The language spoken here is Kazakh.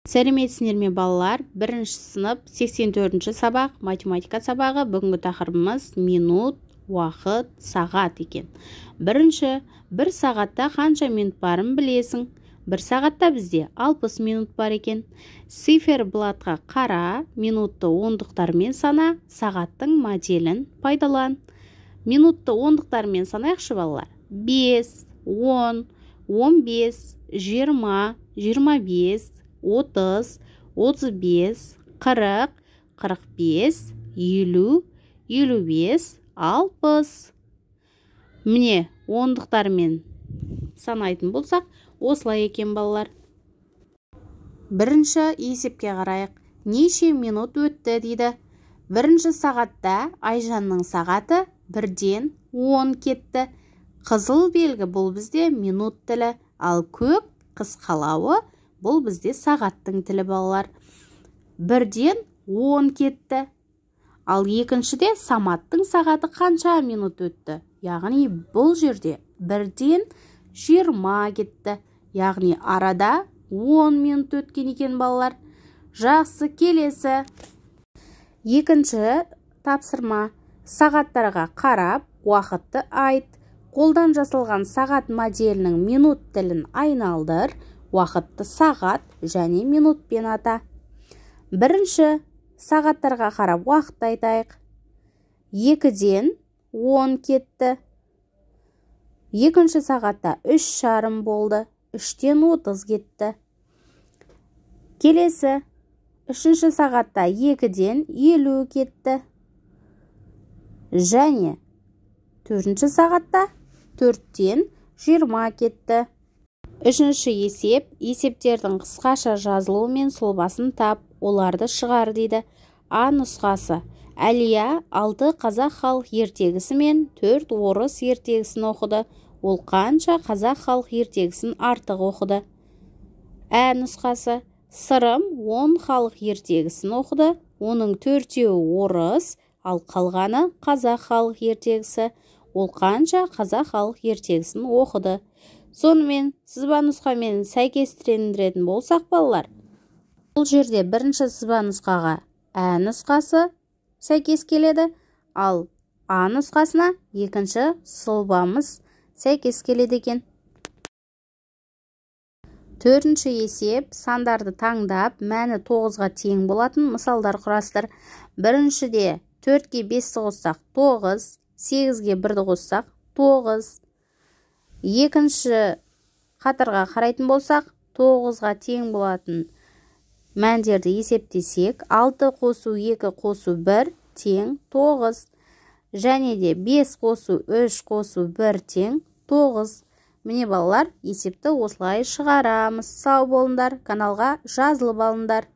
Сәлеметсіздер ме балалар? 1-ші сынып 84-ші сабақ математика сабағы. Бүгінгі тақырыбымыз минут, уақыт, сағат екен. Бір сағатта қанша минут барын білесің? Бір сағатта бізде 60 минут бар екен. Циферблатқа қара, минутты ондықтармен сана, сағаттың моделін пайдалан. Минутты ондықтармен санайықшы балалар. 5, 10, 15, 20, 25, 30, 35, 40, 45, 50, 55, 60. Міне, ондықтармен санайтын болсақ, осылай екен балалар. Бірінші есепке қарайық. Неше минут өтті дейді. Бірінші сағатта Айжанның сағаты 1-ден 10 кетті. Қызыл белгі бұл бізде минут тілі, ал көк қысқалауы бұл бізде сағаттың тілі балалар. 1-ден 10 кетті. Ал екіншіде Саматтың сағаты қанша минут өтті? Яғни бұл жерде 1-ден 20 кетті. Яғни арада 10 минут өткен екен балалар. Жақсы, келесі. Екінші тапсырма. Сағаттарға қарап, уақытты айт. Қолдан жасалған сағат моделінің минут тілін айналдыр. Уақытты сағат және минутпен ата. Бірінші сағаттарға қарап уақытты айтайық. 2-ден 10 кетті. Екінші сағатта 3,5 болды. 3-тен 30 кетті. Келесі. Үшінші сағатта 2-ден 50 кетті. Және 4-ші сағатта 4-тен 20 кетті. Үшінші есеп, есептердің қысқаша жазылуы мен сұлбасын тап, оларды шығар дейді. А нұсқасы. Әлия 6 қазақ халық ертегісі мен 4 орыс ертегісін оқыды. Ол қанша қазақ халық ертегісін артық оқыды? Ә нұсқасы. Сырым 10 халық ертегісін оқыды. Оның 4-еуі орыс, ал қалғаны қазақ халық ертегісі. Ол қанша қазақ халық ертегісін оқыды? Сонымен, сызба нұсқамен сәйкестендіретін болсақ балалар, бұл жерде бірінші сызба нұсқаға Ә нұсқасы сәйкес келеді, ал А нұсқасына екінші сұлбамыз сәйкес келеді екен. Төртінші есеп, сандарды таңдап, мәні 9-ға тең болатын мысалдар құрастыр. Біріншіде 4-ге 5-ті қоссақ 9, 8-ге 1-ді қоссақ 9. Екінші қатарға қарайтын болсақ, 9-ға тең болатын мәндерді есептесек, 6 қосу 2 қосу 1 тең 9. Және де 5 қосу 3 қосу 1 тең 9. Міне балалар, есепті осылай шығарамыз. Сау болыңдар, каналға жазылып алыңдар.